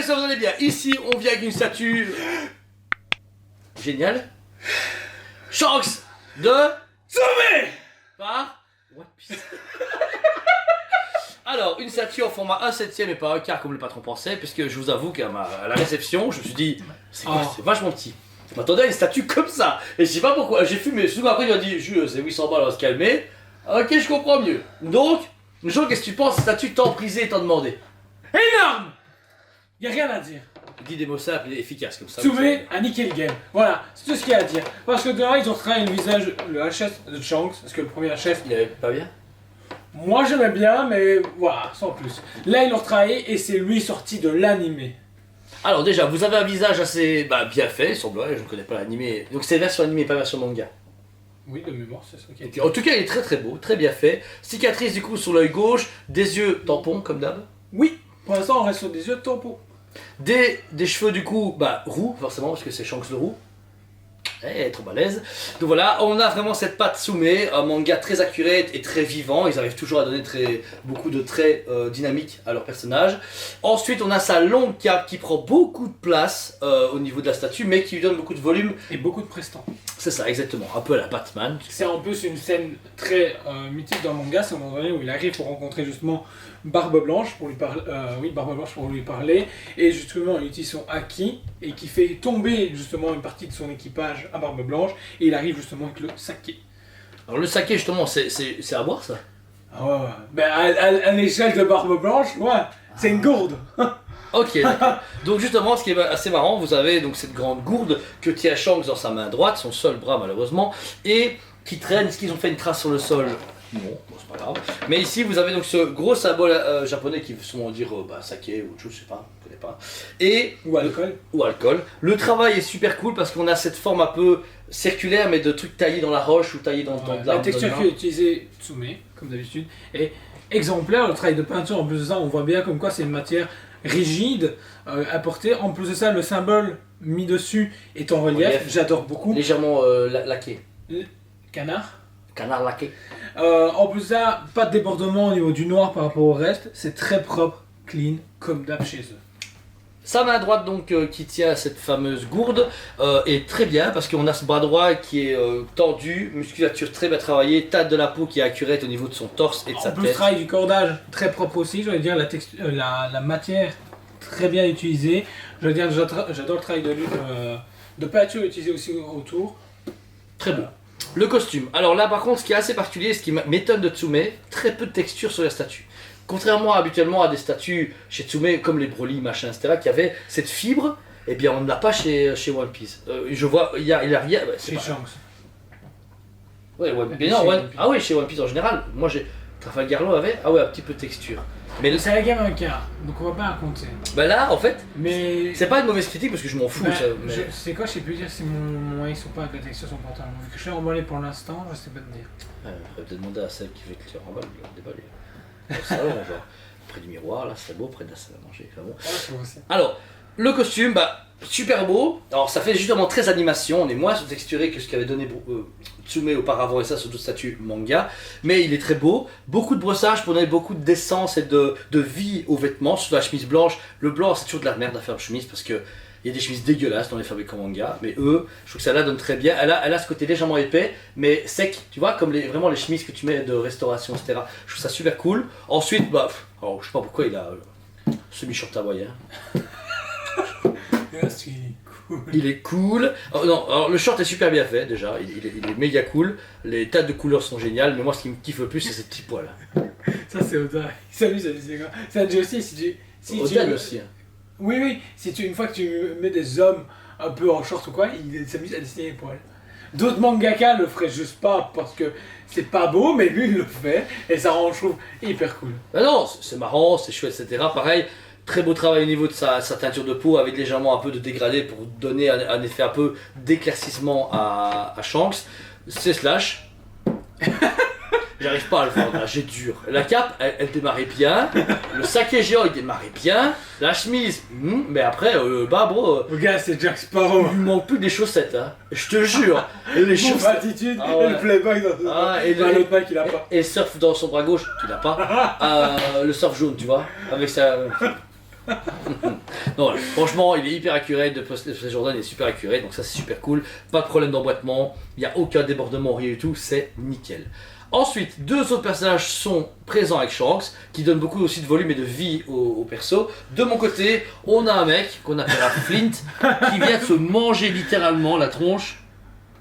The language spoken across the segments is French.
ça vous allez bien. Ici, on vient avec une statue géniale. Shanks de Sommet par One Piece. Alors, une statue en format 1/7 et pas un quart comme le patron pensait, puisque je vous avoue qu'à la réception, je me suis dit, c'est quoi, c'est vachement petit. Je m'attendais à une statue comme ça. Et je sais pas pourquoi, j'ai fumé. Souvent après, il m'a dit, Jules, c'est 800 balles, on va se calmer. Ok, je comprends mieux. Donc, Jean, qu'est-ce que tu penses, statue tant prisée et tant demandée? Énorme! Y'a rien à dire. Dis des mots simples et efficaces comme ça. Tsume a niqué le game. Voilà, c'est tout ce qu'il y a à dire. Parce que dehors, ils ont travaillé le visage, le HS de Shanks, parce que le premier HS, Il avait pas bien? moi j'aimais bien, mais voilà, sans plus. Là, ils l'ont retravaillé et c'est lui sorti de l'animé. Alors déjà, vous avez un visage assez bien fait, il semblerait, je ne connais pas l'animé. Donc c'est version animée, pas version manga. Oui, de mémoire, c'est ça qui est. En tout cas, il est très très beau, très bien fait. Cicatrice du coup sur l'œil gauche, des yeux tampons comme d'hab. Oui, pour l'instant, on reste sur des yeux de tampon. Des cheveux du coup, roux forcément, parce que c'est Shanks le roux. Trop balèze. Donc voilà, on a vraiment cette patte Tsume, un manga très accurate et très vivant. Ils arrivent toujours à donner beaucoup de traits dynamiques à leur personnage. Ensuite, on a sa longue cape qui prend beaucoup de place au niveau de la statue, mais qui lui donne beaucoup de volume. Et beaucoup de prestants. C'est ça, exactement. Un peu à la Batman. C'est en plus une scène très mythique dans le manga, c'est un moment donné où il arrive pour rencontrer justement Barbe Blanche pour lui parler, Barbe Blanche pour lui parler, et justement il utilise son haki et qui fait tomber justement une partie de son équipage à Barbe Blanche, et il arrive justement avec le saké. Alors le saké justement, c'est à boire ça? Ah ouais, ben à l'échelle de Barbe Blanche, ouais, c'est une gourde. Ok, d'accord. Donc justement, ce qui est assez marrant, vous avez donc cette grande gourde que tient Shanks dans sa main droite, son seul bras malheureusement, et qui traîne. Est-ce qu'ils ont fait une trace sur le sol? Non, bon, c'est pas grave. Mais ici, vous avez donc ce gros symbole japonais qui veut souvent dire saké ou autre chose, je sais pas, je connais pas. Et Ou alcool. ou alcool. Le travail est super cool parce qu'on a cette forme un peu circulaire, mais de trucs taillés dans la roche ou taillés dans de La l'arbre. texture qui est utilisée, Tsume, comme d'habitude, est exemplaire. Le travail de peinture, en plus de ça, on voit bien comme quoi c'est une matière rigide, apportée. En plus de ça, le symbole mis dessus est en relief. J'adore beaucoup. Légèrement laqué. Canard. Canard laqué. En plus de ça, pas de débordement au niveau du noir par rapport au reste. C'est très propre, clean, comme d'hab chez eux. Sa main droite donc qui tient cette fameuse gourde est très bien parce qu'on a ce bras droit qui est tendu, musculature très bien travaillée, taille de la peau qui est accurate au niveau de son torse et de sa En plus, le tête. travail du cordage, très propre aussi. Je veux dire, la matière, très bien utilisée. Je veux dire, j'adore le travail de peinture utilisé aussi autour. Très beau. Le costume. Alors là par contre ce qui est assez particulier, ce qui m'étonne de Tsume, très peu de texture sur la statue. Contrairement habituellement à des statues chez Tsume comme les Broly, machin, etc. qui avaient cette fibre, eh bien on ne l'a pas chez One Piece. Je vois, il y a rien. C'est Shanks. Ouais, mais non, ah oui, chez One Piece en général. Moi j'ai. Trafalgar Law avait un petit peu de texture. Mais C'est la gamme un quart, donc on va pas raconter. Là en fait, Mais. c'est pas une mauvaise critique parce que je m'en fous. Ça, mais... C'est quoi, je sais plus dire si mon X ou pas avec la texture sur le pantalon. Vu que je suis emballé pour l'instant, je sais pas te dire. Faudrait peut-être demander à celle qui veut te remballer, déballer. Au salon, genre, près du miroir, là, c'est beau, près de la salle à manger. Enfin, bon. Ouais, je vois aussi. Alors, le costume, super beau. Alors, ça fait justement très animation. On est moins sous-texturé que ce qu'avait donné Tsume auparavant, et ça sur d'autres statues manga. Mais il est très beau. Beaucoup de brossage pour donner beaucoup d'essence et de vie aux vêtements. Sur la chemise blanche, le blanc, c'est toujours de la merde à faire une chemise parce que. Il y a des chemises dégueulasses dans les fabricants manga, mais eux, je trouve que ça la donne très bien. Elle a ce côté légèrement épais, mais sec, tu vois, comme vraiment les chemises que tu mets de restauration, etc. Je trouve ça super cool. Ensuite, alors, je sais pas pourquoi il a semi-short hawaïen. Il est cool. Oh, non, alors le short est super bien fait déjà, il est méga cool. Les tas de couleurs sont géniales, mais moi ce qui me kiffe le plus, c'est ces petits poils. Ça, c'est Oda. Salut, c'est quoi? Ça dit aussi si tu. Oda aussi. Hein. Oui, une fois que tu mets des hommes un peu en short ou quoi, ils s'amusent à dessiner les poils. D'autres mangaka le feraient juste pas parce que c'est pas beau, mais lui il le fait et ça rend, je trouve, hyper cool. Non, c'est marrant, c'est chouette, etc. Pareil, très beau travail au niveau de sa teinture de peau avec légèrement un peu de dégradé pour donner un effet un peu d'éclaircissement à Shanks. C'est slash. J'arrive pas à le faire, là, j'ai dur. La cape, elle démarrait bien. Le saké géant, il démarrait bien. La chemise, mais après, bro. Le gars, c'est Jack Sparrow. Il lui manque plus des chaussettes, hein. Je te jure. Et les Mon attitude, et le playboy dans et l'autre mec, il a pas. Et le surf dans son bras gauche, tu l'as pas. Le surf jaune, tu vois. Avec sa. Non, voilà. Franchement, il est hyper accurate, de Post Jordan est super accurate, donc ça c'est super cool. Pas de problème d'emboîtement, il n'y a aucun débordement, rien du tout, c'est nickel. Ensuite, deux autres personnages sont présents avec Shanks, qui donnent beaucoup aussi de volume et de vie au perso. De mon côté, on a un mec qu'on appelle un Flint, qui vient de se manger littéralement la tronche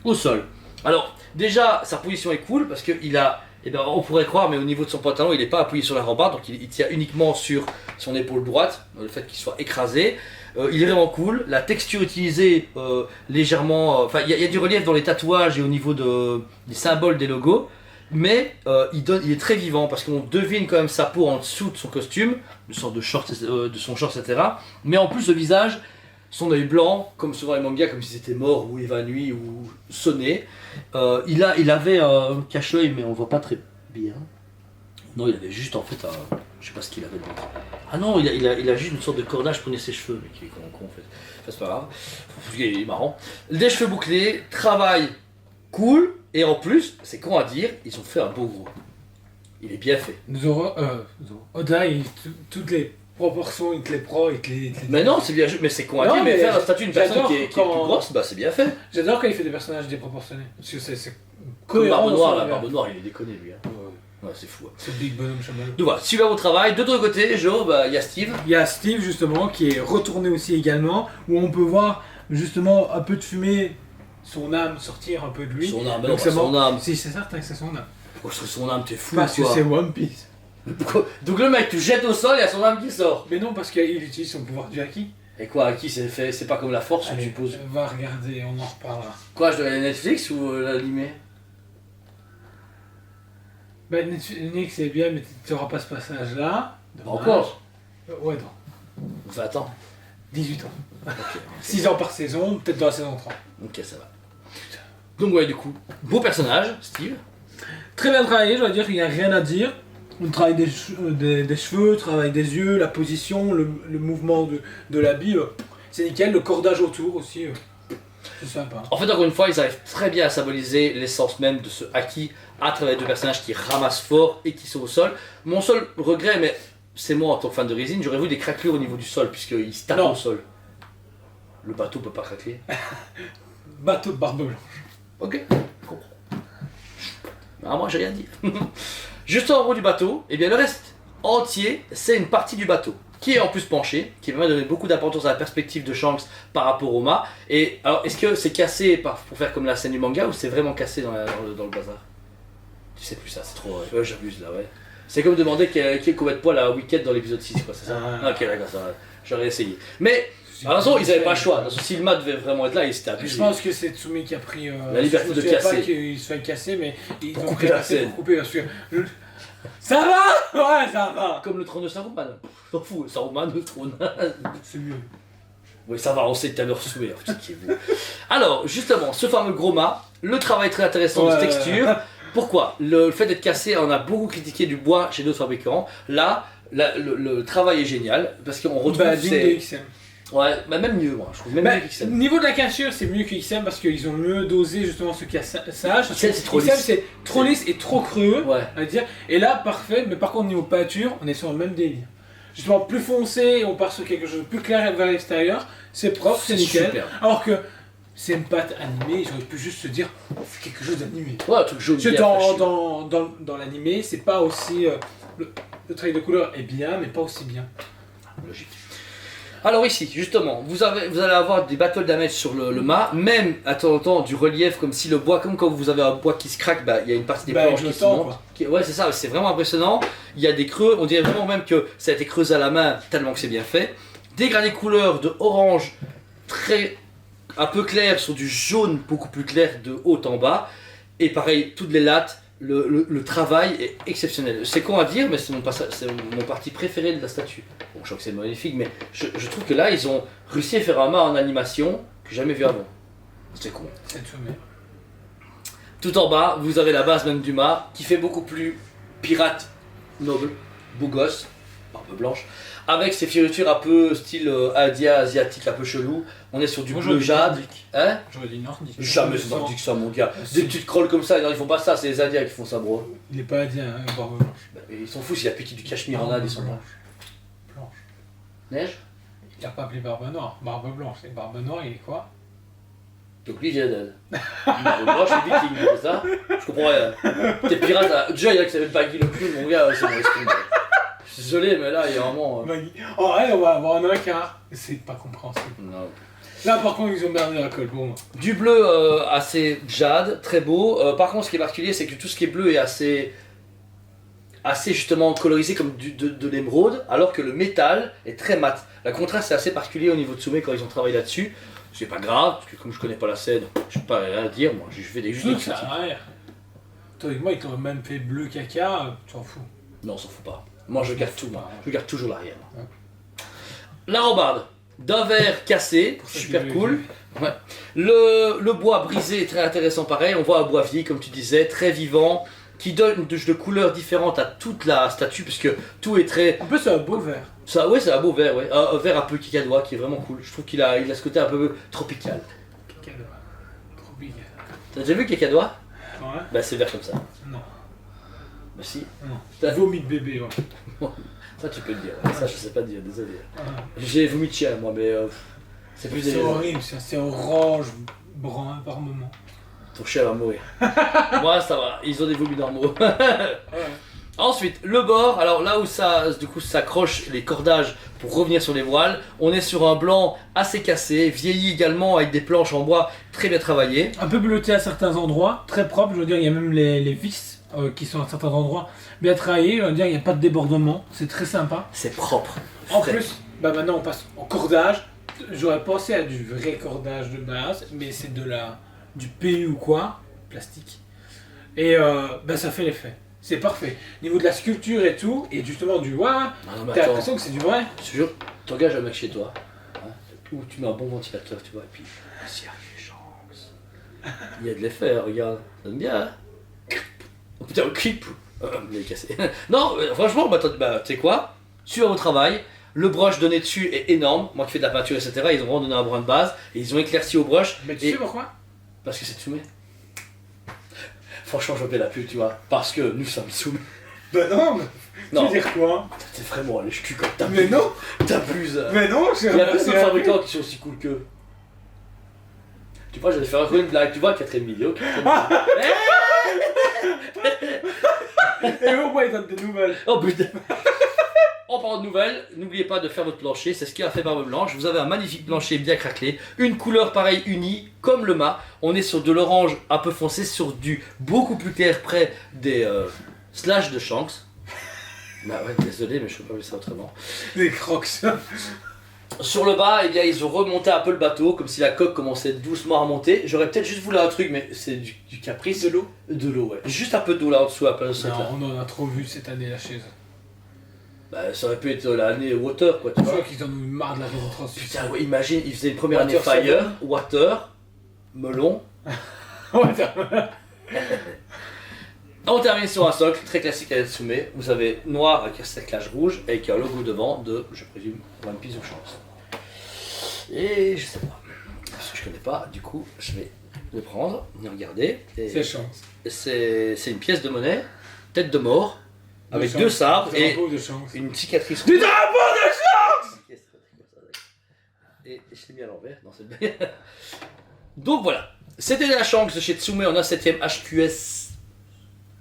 au sol. Alors, déjà, sa position est cool, parce qu'il a, eh ben, on pourrait croire, mais au niveau de son pantalon, il n'est pas appuyé sur la rambarde, donc il tient uniquement sur son épaule droite, le fait qu'il soit écrasé. Il est vraiment cool, la texture utilisée légèrement... Enfin, il y a du relief dans les tatouages et au niveau des symboles des logos. Mais il est très vivant parce qu'on devine quand même sa peau en dessous de son costume, une sorte de short, de son short, etc. Mais en plus le visage, son œil blanc, comme souvent les mangas, comme si c'était mort ou évanoui ou sonné. Il avait un cache-œil, mais on voit pas très bien. Non, il avait juste en fait un... Je sais pas ce qu'il avait d'autre. Ah non, il a juste une sorte de cordage pour ses cheveux, mais qui est con en fait. Enfin, c'est pas grave, il est marrant. Les cheveux bouclés, travail cool. Et en plus, c'est con à dire, ils ont fait un beau gros. Il est bien fait. Oda, toutes les proportions, il te les prend, Mais non, c'est bien, mais c'est con à dire, mais faire un statut d'une personne qui est plus grosse, bah c'est bien fait. J'adore quand il fait des personnages déproportionnés. Parce que c'est comme cohérent. Barbe Noire, il est déconné lui. Hein. Ouais, c'est fou. Hein. C'est Big Bonhomme Chamallow. Donc voilà, super beau travail. De l'autre côté, Joe, bah il y a Steve. Il y a Steve justement qui est retourné aussi également, où on peut voir justement un peu de fumée. Son âme sortir un peu de lui. Son âme, donc non, son âme. Si, c'est certain que c'est son âme. Pourquoi je trouve son âme, t'es fou parce quoi. Que c'est One Piece. Donc le mec, tu jettes au sol et il y a son âme qui sort. Mais non, parce qu'il utilise son pouvoir du haki. Et quoi, Haki c'est pas comme la force, Allez, tu poses. va regarder, on en reparlera. Quoi, je dois aller Netflix ou l'animé? Bah, Netflix c'est bien, mais tu n'auras pas ce passage là. Encore Ouais, non. 20 ans. 18 ans. Ok. 6 ans par saison, peut-être dans la saison 3. Ok, ça va. Donc ouais, du coup, beau personnage, Steve. Très bien travaillé, je dois dire qu'il n'y a rien à dire. On travaille des cheveux, travaille des yeux, la position, le mouvement de l'habit. C'est nickel, le cordage autour aussi. C'est sympa. En fait, encore une fois, ils arrivent très bien à symboliser l'essence même de ce haki à travers deux personnages qui ramassent fort et qui sont au sol. Mon seul regret, mais c'est moi en tant que fan de résine, j'aurais voulu des craquelures au niveau du sol, puisqu'ils se tapent au sol. Le bateau peut pas craquer. Bateau de Barbe Blanche. Ok, je comprends. Ah, moi j'ai rien dit. Juste en haut du bateau, et bien le reste entier, c'est une partie du bateau qui est en plus penché, qui permet de donner beaucoup d'importance à la perspective de Shanks par rapport au mât. Et alors, est-ce que c'est cassé pour faire comme la scène du manga ou c'est vraiment cassé dans le bazar? Tu sais plus ça, c'est trop... Ouais, j'abuse là, ouais. C'est comme demander qui est combien de poids la Wicked dans l'épisode 6, quoi, c'est ça? Ok, d'accord, ça va. J'aurais essayé. Mais... Alors, de toute façon, ils n'avaient pas le choix. Si le mat devait vraiment être là, il s'était abusé. Je pense que c'est Tsumi qui a pris la liberté de casser. Pas qu'il se fait casser, mais ils pour ont couper la scène. Pour couper, parce que... Ça va. Ouais, ça va. Comme le trône de Saruman. T'en fous, Saruman, le trône. C'est mieux. Oui, ça va, on sait que t'as leur souhait. Alors, justement, ce fameux gros mât, le travail très intéressant de texture. Pourquoi? Le fait d'être cassé, on a beaucoup critiqué du bois chez d'autres fabricants. Là, le travail est génial, parce qu'on retrouve... digne de XM. Ouais, bah même mieux, moi, je trouve même mieux que XM. Niveau de la cassure, c'est mieux que XM parce qu'ils ont mieux dosé justement ce cassage. XM, c'est trop lisse. XM, c'est trop lisse et trop creux, ouais. à dire. Et là, parfait, mais par contre, niveau peinture, on est sur le même délire. Justement, plus foncé, on part sur quelque chose de plus clair vers l'extérieur, c'est propre, c'est nickel. Super. Alors que c'est une pâte animée, j'aurais pu juste se dire, on fait quelque chose d'animé. Ouais, un truc jaune. Dans l'animé, c'est pas aussi. Le travail de couleur est bien, mais pas aussi bien. Logique. Alors ici, justement, vous allez avoir des battle damage sur le mât, même à temps en temps du relief, comme si le bois, comme quand vous avez un bois qui se craque, bah, il y a une partie des planches qui se montent. Ouais, c'est ça, c'est vraiment impressionnant. Il y a des creux, on dirait vraiment même que ça a été creusé à la main, tellement que c'est bien fait. Dégradé couleur de orange un peu clair sur du jaune beaucoup plus clair de haut en bas. Et pareil, toutes les lattes. Le travail est exceptionnel. C'est con à dire, mais c'est mon parti préféré de la statue. Bon, je crois que c'est magnifique, mais je trouve que là, ils ont réussi à faire un mât en animation que j'ai jamais vu avant. C'est con. Tout en bas, vous avez la base même du mât, qui fait beaucoup plus pirate, noble, beau gosse, barbe blanche, avec ses fioritures un peu style indien, asiatique, un peu chelou. On est sur du bleu jade. Hein? J'aurais dit nordique. Jamais c'est nordique ça, mon gars. Des petites crolles comme ça, non, ils font pas ça, c'est les Indiens qui font ça, bro. Il est pas indien, barbe blanche. Bah, ils s'en foutent s'il a piqué du cachemire en Inde, ils sont blanches. Neige. Il a pas appelé Barbe Noire. Barbe Blanche, c'est Barbe Noire, il est quoi? Donc lui, il vient d'aide. Moi, je suis viking, c'est ça? Je comprends rien. T'es pirate, là. Déjà, il y a que ça s'appelle Baggy le clown, mon gars, c'est bon, laisse tomber. Je suis désolé, mais là, il y a vraiment. Oh, ouais, on va avoir un écart. C'est pas compréhensible. Non. Là, par contre, ils ont merdé la colle pour moi. Du bleu assez jade, très beau. Par contre, ce qui est particulier, c'est que tout ce qui est bleu est assez justement colorisé comme de l'émeraude, alors que le métal est très mat. Le contraste est assez particulier au niveau de Tsume quand ils ont travaillé là-dessus. C'est pas grave, parce que comme je connais pas la scène, je peux pas rien dire, moi je fais des juste des Ça critiques. a rien. Toi et moi, ils t'auraient même fait bleu caca, tu t'en fous. Non, on s'en fout pas. Moi je garde tout, moi. Je garde toujours l'arrière. Ouais. La rambarde, d'un verre cassé, super cool. Ouais. Le bois brisé est très intéressant pareil, on voit un bois vieilli comme tu disais, très vivant, qui donne de couleurs différentes à toute la statue, puisque tout est très... En plus, c'est un beau verre. Ça, ouais, c'est un beau verre, ouais. Un verre un peu kikadois qui est vraiment cool. Je trouve qu'il a ce côté un peu tropical. Cacadois. Trop big. T'as déjà vu kikadois? Ouais. Bah c'est vert comme ça. Non. Bah si. Non. T'as Vomi de bébé, ouais. Ça tu peux le dire. Ça je sais pas dire, désolé. Ah. J'ai vomi de chien moi, mais c'est plus C'est des... horrible, c'est orange, brun par moment. Ton chien va mourir. Moi ça va, ils ont des vomis normaux. Ouais. Ensuite, le bord, alors là où ça, du coup, s'accroche les cordages pour revenir sur les voiles, on est sur un blanc assez cassé, vieilli également avec des planches en bois très bien travaillées. Un peu bleuté à certains endroits, très propre, je veux dire, il y a même les vis qui sont à certains endroits bien travaillés, je veux dire, il n'y a pas de débordement, c'est très sympa. C'est propre. En frais. plus, bah maintenant on passe au cordage. J'aurais pensé à du vrai cordage de base, mais c'est du PU ou quoi, plastique. Et bah ça fait l'effet. C'est parfait. Niveau de la sculpture et tout, et justement du Non, non, mais t'as attends, l'impression que c'est du vrai. je te jure, t'engages un mec chez toi, hein, où tu mets un bon ventilateur, tu vois, et puis, s'il y a des chances, il y a de l'effet, regarde, ça donne bien, hein. Oh putain, le clip, il est cassé. Non, franchement, bah, tu sais quoi, suivez au travail, le brush donné dessus est énorme, moi qui fais de la peinture, etc., ils ont vraiment donné un brin de base, et ils ont éclairci au brush, Mais tu et... sais pourquoi? Parce que c'est Tsume. Franchement, je fais la pub, tu vois, parce que nous sommes Tsume. Bah non, mais Non. tu veux dire quoi? T'es vraiment un lèche-cul quand t'abuses. Mais non. T'abuses. Mais non, Il y a plein de fabricants qui sont aussi cool qu'eux. Tu vois, j'allais faire encore une blague, tu vois, quatrième vidéo. Et au moins ils donnent des nouvelles. Oh putain. En parlant de nouvelles, n'oubliez pas de faire votre plancher, c'est ce qui a fait Barbe Blanche. Vous avez un magnifique plancher bien craquelé, une couleur pareille unie, comme le mât. On est sur de l'orange un peu foncé, sur du beaucoup plus clair près des slash de Shanks. Bah ouais, désolé, mais je peux pas faire ça autrement. Des crocs. Sur le bas, eh bien, ils ont remonté un peu le bateau, comme si la coque commençait doucement à remonter. J'aurais peut-être juste voulu un truc, mais c'est du caprice. De l'eau. De l'eau, ouais. Juste un peu d'eau là en dessous, à la place de cette là. Non, on en a trop vu cette année la chaise. Bah, ça aurait pu être l'année water, quoi, tu Je vois. crois qu'ils en ont eu marre de la rétrotransmission. Putain, ouais, imagine, ils faisaient une première année Water, fire, water, melon. On termine sur un socle très classique à Natsume. Vous avez noir avec un cerclage rouge avec un logo devant de, je présume, One Piece ou Chance. Et je sais pas. Parce que je connais pas, du coup, je vais le prendre, regarder. Et C'est chance. c'est une pièce de monnaie, tête de mort, avec De deux chance. sabres et Drapeau de chance. une cicatrice. Du drapeau de chance. Et je l'ai mis à l'envers, non c'est bien. Donc voilà, c'était la chance de chez Tsume en un 7ème HQS.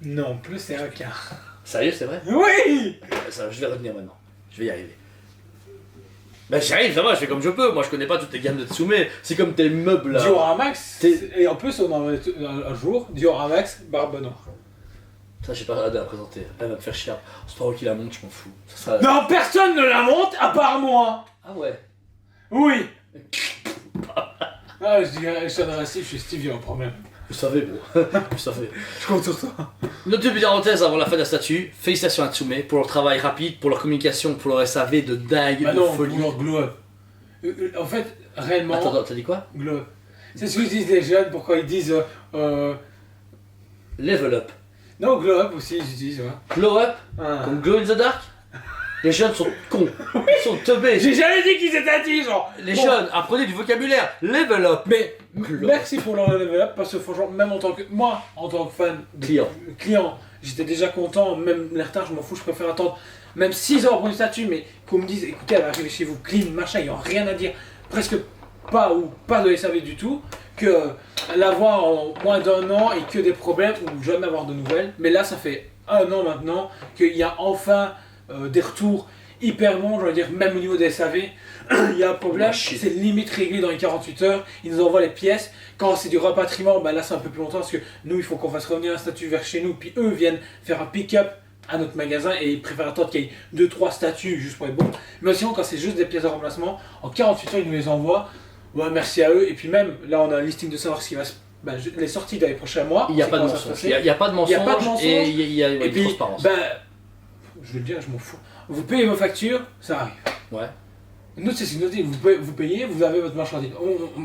Non, plus c'est un quart. Sérieux, c'est vrai? Oui. Ça, je vais revenir maintenant, je vais y arriver. Bah j'y arrive, ça va, je fais comme je peux, moi je connais pas toutes les gammes de Tsume, c'est comme tes meubles là. Dioramax. Et en plus, on en a un jour, Dioramax, Barbe Noire. Ça j'ai pas hâte de la présenter, elle va me faire chier. C'est pas moi qui la monte, je m'en fous. Ça sera... Non, personne ne la monte à part moi. Ah ouais. Oui. Ah, je dis, je suis agressif, je suis Stevie, un problème. Vous savez, bro. Vous savez. Je compte sur toi. Note de parenthèse avant la fin de la statue, félicitations à Tsume pour leur travail rapide, pour leur communication, pour leur SAV de dingue, Bah de non, folie. pour leur glow up. En fait, réellement, Attends, t'as dit quoi? glow up. C'est ce que disent les jeunes, pourquoi ils disent... Level up. Non, glow up aussi, ils disent, ouais. Glow up, Ah. comme glow in the dark. Les jeunes sont cons, ils sont teubés. J'ai jamais dit qu'ils étaient intelligents. Les Bon, jeunes, apprenez du vocabulaire. Level up. Mais Glow. merci pour leur level up, parce que franchement, même en tant que... Moi, en tant que fan... Client. Client, j'étais déjà content, même les retards, je m'en fous, je préfère attendre même 6 heures pour une statue, mais qu'on me dise, écoutez, elle va arriver chez vous clean, machin, ils n'ont rien à dire, presque pas ou pas de SAV du tout, que l'avoir en moins d'un an et que des problèmes ou jamais avoir de nouvelles. Mais là, ça fait 1 an maintenant qu'il y a enfin des retours hyper bons, je veux dire, même au niveau des SAV, il y a un problème, c'est limite réglé dans les 48 heures, ils nous envoient les pièces. Quand c'est du rapatriement, bah là c'est un peu plus longtemps parce que nous il faut qu'on fasse revenir un statut vers chez nous, puis eux viennent faire un pick-up à notre magasin et ils préfèrent attendre qu'il y ait 2-3 statuts juste pour être bon. Mais sinon, quand c'est juste des pièces de remplacement, en 48 heures ils nous les envoient. Ouais, merci à eux. Et puis même là on a un listing de savoir ce qui va se. Bah, les sorties dans les prochains mois. Il n'y a pas de mensonge. Il n'y a pas de mensonge et il y a une transparence. Bah, je veux le dire, je m'en fous. Vous payez vos factures, ça arrive. Ouais. Nous, c'est noté, vous payez, vous avez votre marchandise.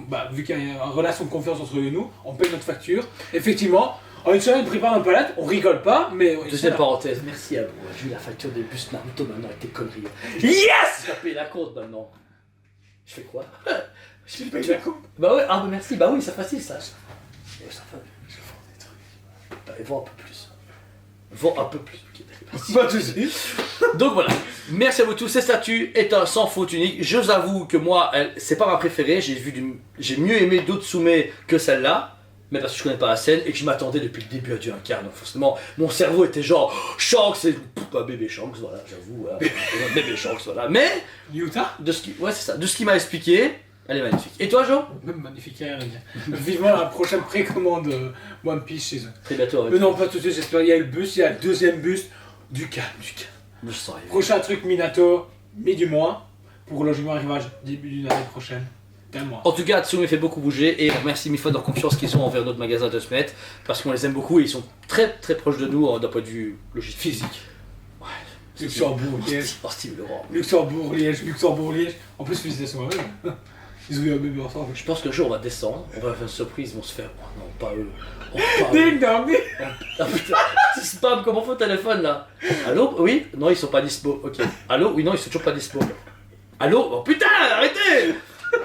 Bah, vu qu'il y a une relation de confiance entre eux et nous, on paye notre facture. Effectivement, en une semaine, on prépare un palette, on rigole pas, mais. Deuxième parenthèse, merci à vous. J'ai eu la facture des bus Naruto maintenant avec tes conneries. Yes! J'ai payé la compte maintenant. Je fais quoi? Je paye la compte. Bah ouais, ah bah merci, bah oui, c'est facile ça. Ouais, ça va. Je vends des trucs. Bah, vends un peu plus. Vends un peu plus. Pas de soucis. Donc voilà, merci à vous tous. Cette statue est un sans faute unique. Je vous avoue que moi, c'est pas ma préférée. J'ai mieux aimé d'autres Tsume que celle-là, mais parce que je connais pas la scène et que je m'attendais depuis le début à du Incarn. Donc forcément, mon cerveau était genre Shanks, c'est pas bébé Shanks, voilà, j'avoue, voilà. Bébé Shanks, voilà. Mais Yuta, ouais c'est ça, de ce qu'il m'a expliqué, elle est magnifique. Et toi, Jo? même magnifique, rien à dire. Vivement la prochaine précommande One Piece chez eux. Très bientôt. Mais non, pas tout de suite, j'espère. Il y a le bus, il y a le deuxième bus. Du calme. Je sens arriver. Prochain truc Minato, mi-du mois, pour logement arrivage début d'une année prochaine. D'un mois. En tout cas, Tsume fait beaucoup bouger et merci mille fois de leur confiance qu'ils ont envers notre magasin de Smet parce qu'on les aime beaucoup et ils sont très très proches de nous d'un point de vue logistique. Physique. Ouais. Luxembourg, Liège. Oh, Steve Laurent. Luxembourg, Liège. En plus, félicitations à eux. Ils ont eu un bébé ensemble. Je pense qu'un jour on va descendre, on va faire une surprise, ils vont se faire. Oh non, pas eux. Oh, pas Ding dong. Ah putain, c'est spam, comment faut le téléphone là? Allô? Oui? Non, ils sont pas dispo. Ok. Allô? Oui, non, ils sont toujours pas dispo. Allô? Oh putain, arrêtez!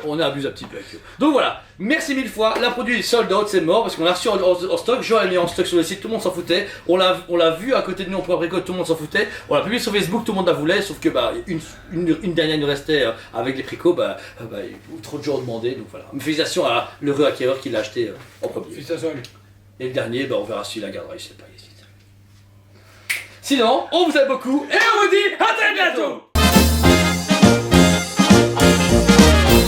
On est abusé un petit peu avec eux. Donc voilà, merci mille fois. La produit est sold out, c'est mort parce qu'on l'a reçu en stock. Joël a mis en stock sur le site, tout le monde s'en foutait. On l'a vu à côté de nous en précommande, tout le monde s'en foutait. On l'a publié sur Facebook, tout le monde la voulait. Sauf que bah, une dernière nous restait avec les précos. Trop de gens ont demandé. Donc voilà. Félicitations à l'heureux acquéreur qui l'a acheté en premier. Félicitations à lui. Et le dernier, on verra s'il la gardera, je sais pas, il hésite. Sinon, on vous aime beaucoup et on vous dit à très bientôt.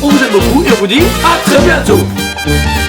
On vous aime beaucoup et on vous dit à très bientôt.